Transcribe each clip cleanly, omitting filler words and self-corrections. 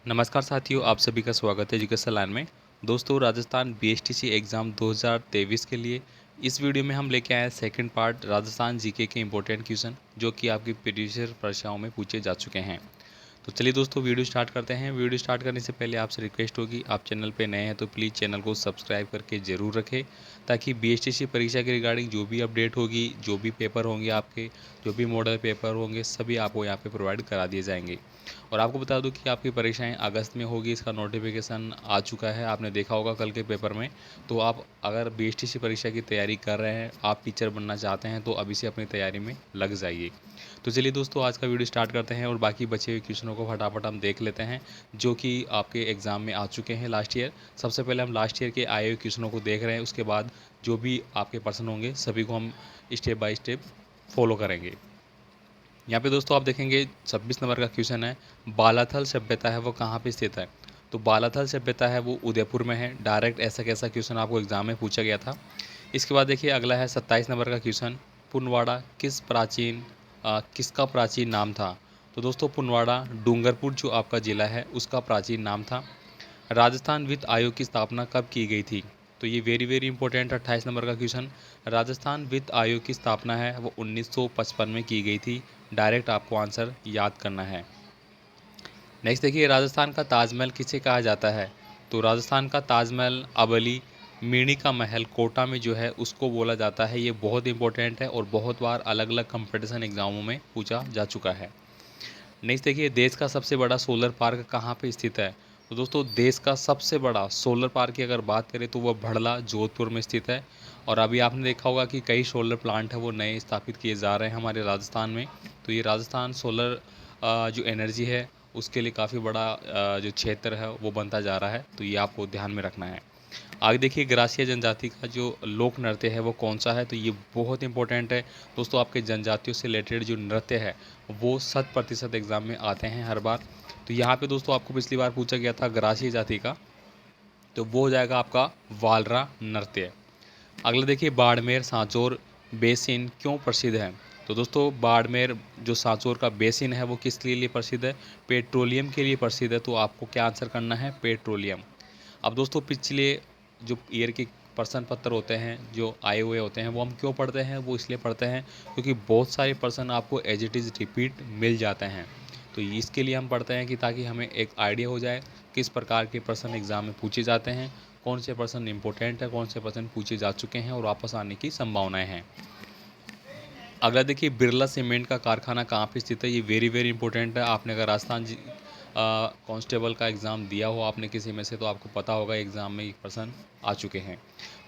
नमस्कार साथियों, आप सभी का स्वागत है एजुकेशन लाइन में। दोस्तों, राजस्थान बीएसटीसी एग्ज़ाम 2023 के लिए इस वीडियो में हम लेके आए हैं सेकंड पार्ट राजस्थान जीके के इम्पोर्टेंट क्वेश्चन जो कि आपकी प्रीवियस ईयर परीक्षाओं में पूछे जा चुके हैं। तो चलिए दोस्तों, वीडियो स्टार्ट करते हैं। वीडियो स्टार्ट करने से पहले आपसे रिक्वेस्ट होगी, आप चैनल पे नए हैं तो प्लीज़ चैनल को सब्सक्राइब करके ज़रूर रखें, ताकि बीएसटीसी परीक्षा के रिगार्डिंग जो भी अपडेट होगी, जो भी पेपर होंगे आपके, जो भी मॉडल पेपर होंगे, सभी आपको यहाँ पे प्रोवाइड करा दिए जाएंगे। और आपको बता दूं कि आपकी परीक्षाएं अगस्त में होगी, इसका नोटिफिकेशन आ चुका है, आपने देखा होगा कल के पेपर में। तो आप अगर बीएसटीसी परीक्षा की तैयारी कर रहे हैं, आप टीचर बनना चाहते हैं, तो अभी से अपनी तैयारी में लग जाइए। तो चलिए दोस्तों, आज का वीडियो स्टार्ट करते हैं और बाकी बचे हुए क्वेश्चनों को फटाफट हम देख लेते हैं जो कि आपके एग्ज़ाम में आ चुके हैं लास्ट ईयर। सबसे पहले हम लास्ट ईयर के आए हुए क्वेश्चनों को देख रहे हैं, उसके बाद जो भी आपके प्रश्न होंगे सभी को हम स्टेप बाय स्टेप फॉलो करेंगे। यहाँ पे दोस्तों आप देखेंगे 26 नंबर का क्वेश्चन है, बालाथल सभ्यता है वो कहाँ पे स्थित है। तो बालाथल सभ्यता है वो उदयपुर में है। डायरेक्ट ऐसा कैसा क्वेश्चन आपको एग्जाम में पूछा गया था। इसके बाद देखिए अगला है 27 नंबर का क्वेश्चन, पुनवाड़ा किसका प्राचीन नाम था। तो दोस्तों पुनवाड़ा डूंगरपुर जो आपका ज़िला है उसका प्राचीन नाम था। राजस्थान वित्त आयोग की स्थापना कब की गई थी। तो ये वेरी वेरी इंपॉर्टेंट 28 नंबर का क्वेश्चन, राजस्थान वित्त आयोग की स्थापना है वो 1955 में की गई थी। डायरेक्ट आपको आंसर याद करना है। नेक्स्ट देखिए, राजस्थान का ताजमहल किसे कहा जाता है। तो राजस्थान का ताजमहल अबली मिनी का महल कोटा में जो है उसको बोला जाता है। ये बहुत इंपॉर्टेंट है और बहुत बार अलग अलग कंपटीशन एग्जामों में पूछा जा चुका है। नेक्स्ट देखिए, देश का सबसे बड़ा सोलर पार्क कहाँ पे स्थित है। तो दोस्तों देश का सबसे बड़ा सोलर पार्क की अगर बात करें तो वह भड़ला जोधपुर में स्थित है। और अभी आपने देखा होगा कि कई सोलर प्लांट है वो नए स्थापित किए जा रहे हैं हमारे राजस्थान में। तो ये राजस्थान सोलर जो एनर्जी है उसके लिए काफ़ी बड़ा जो क्षेत्र है वो बनता जा रहा है। तो ये आपको ध्यान में रखना है। आगे देखिए, ग्रासीय जनजाति का जो लोक नृत्य है वो कौन सा है। तो ये बहुत इंपॉर्टेंट है दोस्तों। आपके जनजातियों से रिलेटेड जो नृत्य है वो 100% एग्जाम में आते हैं हर बार। तो यहाँ पे दोस्तों आपको पिछली बार पूछा गया था ग्रासीय जाति का, तो वो हो जाएगा आपका वालरा नृत्य। अगला देखिए, बाड़मेर सांचौर बेसिन क्यों प्रसिद्ध है। तो दोस्तों बाड़मेर जो सांचौर का बेसिन है वो किस लिए प्रसिद्ध है। पेट्रोलियम के लिए प्रसिद्ध है। तो आपको क्या आंसर करना है, पेट्रोलियम। अब दोस्तों पिछले जो ईयर के प्रश्न पत्र होते हैं जो आए हुए होते हैं वो हम क्यों पढ़ते हैं, वो इसलिए पढ़ते हैं क्योंकि बहुत सारे प्रश्न आपको एज इट इज़ रिपीट मिल जाते हैं। तो इसके लिए हम पढ़ते हैं कि ताकि हमें एक आइडिया हो जाए किस प्रकार के प्रश्न एग्ज़ाम में पूछे जाते हैं, कौन से प्रश्न इंपॉर्टेंट है, कौन से प्रश्न पूछे जा चुके हैं और वापस आने की संभावनाएं हैं। अगला देखिए, बिरला सीमेंट का कारखाना कहाँ पे स्थित है। ये वेरी वेरी इंपॉर्टेंट है। आपने अगर राजस्थान कांस्टेबल का एग्ज़ाम दिया हो आपने किसी में से, तो आपको पता होगा एग्ज़ाम में ये प्रश्न आ चुके हैं।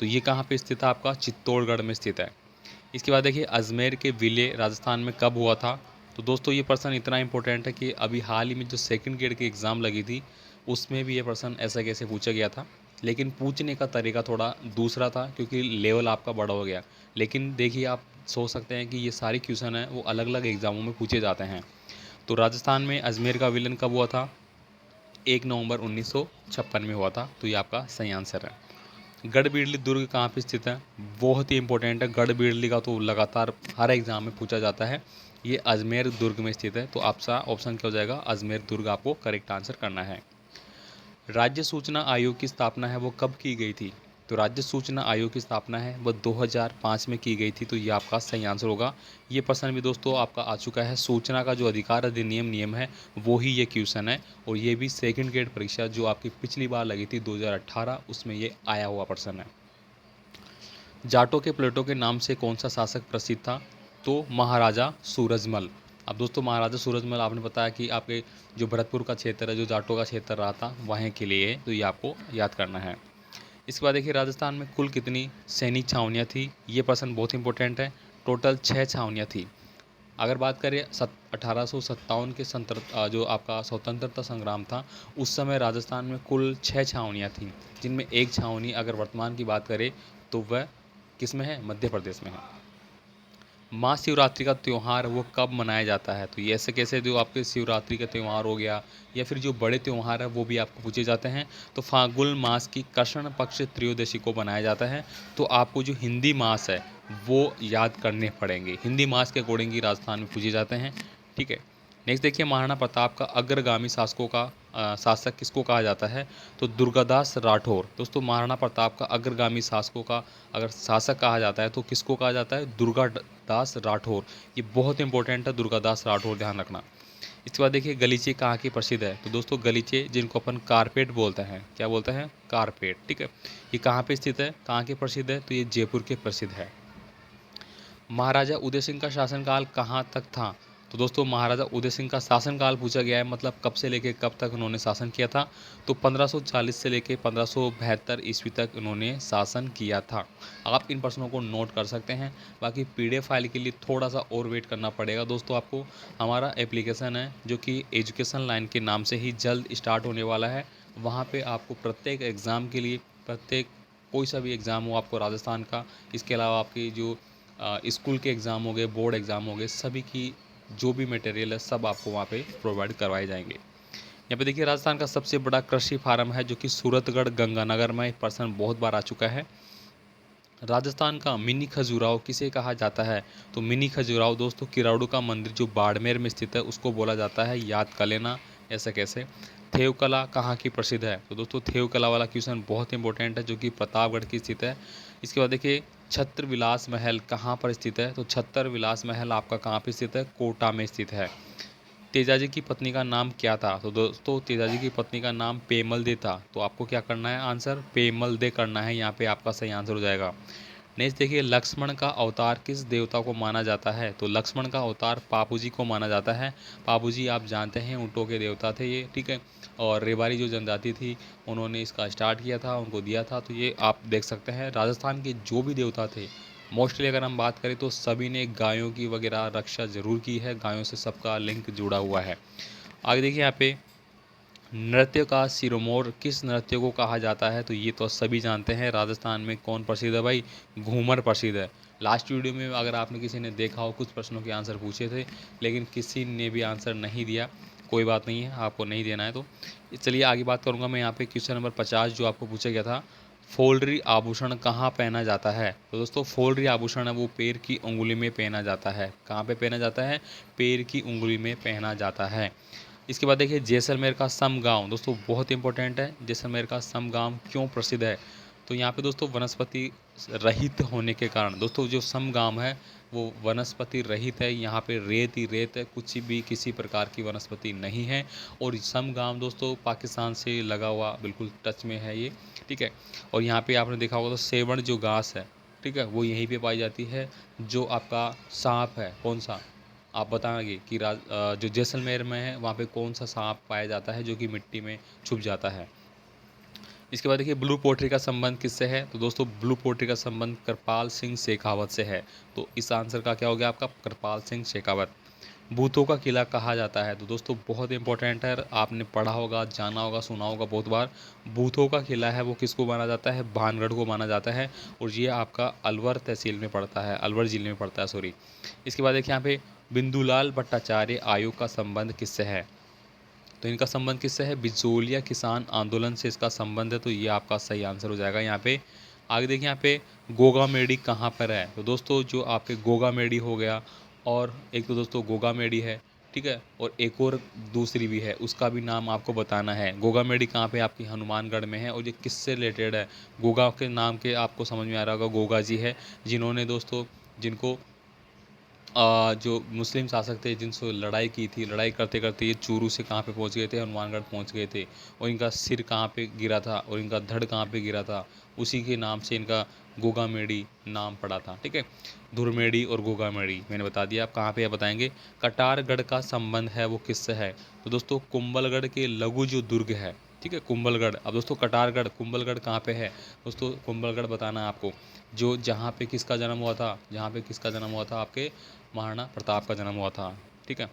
तो ये कहाँ पे स्थित है, आपका चित्तौड़गढ़ में स्थित है। इसके बाद देखिए, अजमेर के विलय राजस्थान में कब हुआ था। तो दोस्तों ये प्रश्न इतना इंपॉर्टेंट है कि अभी हाल ही में जो सेकंड ग्रेड की एग्ज़ाम लगी थी उसमें भी ये प्रश्न ऐसा कैसे पूछा गया था। लेकिन पूछने का तरीका थोड़ा दूसरा था क्योंकि लेवल आपका बड़ा हो गया। लेकिन देखिए आप सोच सकते हैं कि ये सारे क्वेश्चन हैं वो अलग अलग एग्ज़ामों में पूछे जाते हैं। तो राजस्थान में अजमेर का विलन कब हुआ था, 1 नवंबर 1956 में हुआ था। तो ये आपका सही आंसर है। गढ़बिड़ली दुर्ग कहाँ पे स्थित है, बहुत ही इंपॉर्टेंट है। गढ़बिड़ली का तो लगातार हर एग्जाम में पूछा जाता है। ये अजमेर दुर्ग में स्थित है। तो आपका ऑप्शन क्या हो जाएगा, अजमेर दुर्ग आपको करेक्ट आंसर करना है। राज्य सूचना आयोग की स्थापना है वो कब की गई थी। तो राज्य सूचना आयोग की स्थापना है वो 2005 में की गई थी। तो ये आपका सही आंसर होगा। ये प्रश्न भी दोस्तों आपका आ चुका है। सूचना का जो अधिकार अधिनियम नियम है वो ही ये क्वेश्चन है। और ये भी सेकंड ग्रेड परीक्षा जो आपकी पिछली बार लगी थी 2018 उसमें ये आया हुआ प्रश्न है। जाटों के प्लेटों के नाम से कौन सा शासक प्रसिद्ध था। तो महाराजा सूरजमल। अब दोस्तों महाराजा सूरजमल आपने बताया कि आपके जो भरतपुर का क्षेत्र है, जो जाटों का क्षेत्र रहा था वहीं के लिए है। तो ये आपको याद करना है। इसके बाद देखिए, राजस्थान में कुल कितनी सैनिक छावनियाँ थी। ये प्रश्न बहुत इंपॉर्टेंट है। टोटल 6 छावनियाँ थी। अगर बात करें 1857 के जो आपका स्वतंत्रता संग्राम था उस समय राजस्थान में कुल 6 छावनियाँ थीं, जिनमें एक छावनी अगर वर्तमान की बात करें तो वह किस में है, मध्य प्रदेश में है। महाशिवरात्रि का त्यौहार वो कब मनाया जाता है। तो ये ऐसे कैसे जो आपके शिवरात्रि का त्यौहार हो गया या फिर जो बड़े त्यौहार है वो भी आपको पूछे जाते हैं। तो फाल्गुन मास की कृष्ण पक्ष त्रयोदशी को बनाया जाता है। तो आपको जो हिंदी मास है वो याद करने पड़ेंगे। हिंदी मास के अकॉर्डिंग ही राजस्थान में पूछे जाते हैं। ठीक है। नेक्स्ट देखिए, महाराणा प्रताप का अग्रगामी शासकों का शासक किसको कहा जाता है? तो दुर्गादास राठौर। दोस्तों महाराणा प्रताप का अग्रगामी शासकों का अगर शासक कहा जाता है तो किसको कहा जाता है? दुर्गादास राठौर। ये बहुत इंपॉर्टेंट है, दुर्गादास राठौर, ध्यान रखना। इसके बाद देखिए गलीचे कहाँ की प्रसिद्ध है? तो दोस्तों गलीचे जिनको अपन कारपेट बोलते हैं, क्या बोलते हैं? कारपेट, ठीक है। ये कहाँ पे स्थित है, कहाँ के प्रसिद्ध है? तो ये जयपुर के प्रसिद्ध है। महाराजा उदय सिंह का शासनकाल कहाँ तक था? तो दोस्तों महाराजा उदय सिंह का शासनकाल पूछा गया है, मतलब कब से लेकर कब तक उन्होंने शासन किया था? तो 1540 से लेकर 1572 ईस्वी तक उन्होंने शासन किया था। आप इन प्रश्नों को नोट कर सकते हैं। बाकी पीडीएफ फाइल के लिए थोड़ा सा और वेट करना पड़ेगा दोस्तों आपको। हमारा एप्लीकेशन है जो कि एजुकेशन लाइन के नाम से ही जल्द स्टार्ट होने वाला है। वहाँ पे आपको प्रत्येक एग्ज़ाम के लिए, प्रत्येक कोई सा भी एग्ज़ाम हो आपको राजस्थान का, इसके अलावा आपकी जो स्कूल के एग्ज़ाम हो गए, बोर्ड एग्ज़ाम हो गए, सभी की जो भी मटेरियल है सब आपको वहाँ पे प्रोवाइड करवाए जाएंगे। यहाँ पे देखिए राजस्थान का सबसे बड़ा कृषि फार्म है जो कि सूरतगढ़ गंगानगर में, पर्सन बहुत बार आ चुका है। राजस्थान का मिनी खजुराहो किसे कहा जाता है? तो मिनी खजुराहो दोस्तों किराड़ू का मंदिर जो बाड़मेर में स्थित है उसको बोला जाता है। याद कर लेना ऐसा कैसे। थेव कला कहाँ की प्रसिद्ध है? तो दोस्तों थेव कला वाला क्वेश्चन बहुत इंपॉर्टेंट है जो कि प्रतापगढ़ की स्थित है। इसके बाद देखिए छत्र विलास महल कहाँ पर स्थित है? तो छत्र विलास महल आपका कहाँ पर स्थित है? कोटा में स्थित है। तेजाजी की पत्नी का नाम क्या था? तो दोस्तों तेजाजी की पत्नी का नाम पेमल दे था। तो आपको क्या करना है? आंसर पेमल दे करना है, यहाँ पे आपका सही आंसर हो जाएगा। नेक्स्ट देखिए लक्ष्मण का अवतार किस देवता को माना जाता है? तो लक्ष्मण का अवतार पापू जी को माना जाता है। पापू जी आप जानते हैं ऊँटों के देवता थे ये, ठीक है। और रेवाड़ी जो जनजाति थी उन्होंने इसका स्टार्ट किया था, उनको दिया था। तो ये आप देख सकते हैं राजस्थान के जो भी देवता थे मोस्टली अगर हम बात करें तो सभी ने गायों की वगैरह रक्षा जरूर की है, गायों से सबका लिंक जुड़ा हुआ है। आगे देखिए यहाँ पे नृत्य का सिरमौर किस नृत्य को कहा जाता है? तो ये तो सभी जानते हैं राजस्थान में कौन प्रसिद्ध है भाई? घूमर प्रसिद्ध है। लास्ट वीडियो में अगर आपने किसी ने देखा हो कुछ प्रश्नों के आंसर पूछे थे लेकिन किसी ने भी आंसर नहीं दिया, कोई बात नहीं है, आपको नहीं देना है। तो चलिए आगे बात करूंगा मैं यहाँ पे क्वेश्चन नंबर 50 जो आपको पूछा गया था। फोल्डरी आभूषण कहाँ पहना जाता है? तो दोस्तों फोल्डरी आभूषण है वो पैर की उंगली में पहना जाता है। कहाँ पे पहना जाता है? पैर की उंगली में पहना जाता है। इसके बाद देखिए जैसलमेर का समगांव दोस्तों बहुत इंपॉर्टेंट है। जैसलमेर का समगांव क्यों प्रसिद्ध है? तो यहाँ पे दोस्तों वनस्पति रहित होने के कारण, दोस्तों जो समगांव है वो वनस्पति रहित है। यहाँ पे रेत ही रेत है, कुछ भी किसी प्रकार की वनस्पति नहीं है। और समगांव दोस्तों पाकिस्तान से लगा हुआ बिल्कुल टच में है ये, ठीक है। और यहाँ पे आपने देखा होगा तो सेवण जो घास है, ठीक है, वो यहीं पे पाई जाती है। जो आपका सांप है कौन सा, आप बताएंगे कि जो जैसलमेर में है वहाँ पे कौन सा सांप पाया जाता है जो कि मिट्टी में छुप जाता है? इसके बाद देखिए ब्लू पोट्री का संबंध किससे है? तो दोस्तों ब्लू पोट्री का संबंध कृपाल सिंह शेखावत से है। तो इस आंसर का क्या हो गया आपका? कृपाल सिंह शेखावत। भूतों का किला कहा जाता है? तो दोस्तों बहुत इंपॉर्टेंट है, आपने पढ़ा होगा, जाना होगा, सुना होगा बहुत बार। भूतों का किला है वो किसको माना जाता है? भानगढ़ को माना जाता है। और ये आपका अलवर तहसील में पड़ता है, अलवर जिले में पड़ता है, सॉरी। इसके बाद देखिए यहाँ पे बिंदुलाल भट्टाचार्य आयोग का संबंध किससे है? तो इनका संबंध किससे है? बिचौलिया किसान आंदोलन से इसका संबंध है। तो ये आपका सही आंसर हो जाएगा यहाँ पे। आगे देखिए यहाँ पे गोगा मेडी कहाँ पर है? तो दोस्तों जो आपके गोगा मेडी हो गया, और एक तो दोस्तों गोगा मेडी है, ठीक है, और एक और दूसरी भी है, उसका भी नाम आपको बताना है। गोगा मेडी कहाँ पे? आपकी हनुमानगढ़ में है। और ये किससे रिलेटेड है? गोगा के नाम के आपको समझ में आ रहा होगा, गोगा जी है जिन्होंने दोस्तों, जिनको जो मुस्लिम शासक थे जिनसे लड़ाई की थी, लड़ाई करते करते ये चूरू से कहाँ पे पहुँच गए थे? हनुमानगढ़ पहुँच गए थे। और इनका सिर कहाँ पे गिरा था और इनका धड़ कहाँ पे गिरा था? उसी के नाम से इनका गोगामेडी नाम पड़ा था, ठीक है। धुरमेड़ी और गोगामेड़ी मैंने बता दिया। आप कहाँ पे है बताएंगे। कटारगढ़ का संबंध है वो किससे है? तो दोस्तों कुंभलगढ़ के लघु जो दुर्ग है, ठीक है, कुंभलगढ़। अब दोस्तों कटारगढ़ कुंभलगढ़ कहाँ पे है? दोस्तों कुंभलगढ़ बताना है आपको, जो जहाँ पे किसका जन्म हुआ था, जहाँ पे किसका जन्म हुआ था? आपके महाराणा प्रताप का जन्म हुआ था, ठीक है।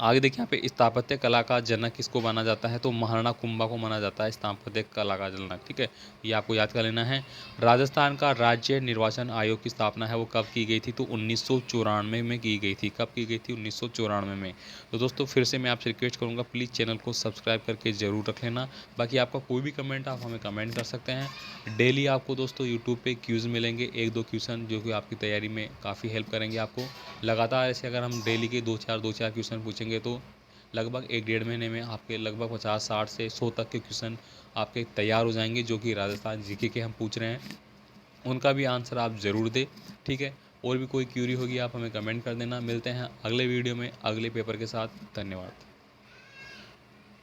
आगे देखिए यहाँ पे स्थापत्य कला का जनक किसको माना जाता है? तो महाराणा कुंभा को माना जाता है स्थापत्य कला का जनक, ठीक है। ये आपको याद कर लेना है। राजस्थान का राज्य निर्वाचन आयोग की स्थापना है वो कब की गई थी? तो 1994 में की गई थी। कब की गई थी? 1994 में। तो दोस्तों फिर से मैं आपसे रिक्वेस्ट करूँगा प्लीज़ चैनल को सब्सक्राइब करके ज़रूर रख लेना। बाकी आपका कोई भी कमेंट आप हमें कमेंट कर सकते हैं। डेली आपको दोस्तों यूट्यूब पे क्यूज़ मिलेंगे, 1-2 क्वेश्चन जो कि आपकी तैयारी में काफ़ी हेल्प करेंगे आपको। लगातार ऐसे अगर हम डेली के 2-4 क्वेश्चन पूछेंगे तो लगभग 1-1.5 महीने में आपके लगभग 50-60 से 100 तक के क्वेश्चन आपके तैयार हो जाएंगे, जो कि राजस्थान जीके के हम पूछ रहे हैं। उनका भी आंसर आप ज़रूर दें, ठीक है। और भी कोई क्यूरी होगी आप हमें कमेंट कर देना। मिलते हैं अगले वीडियो में अगले पेपर के साथ। धन्यवाद।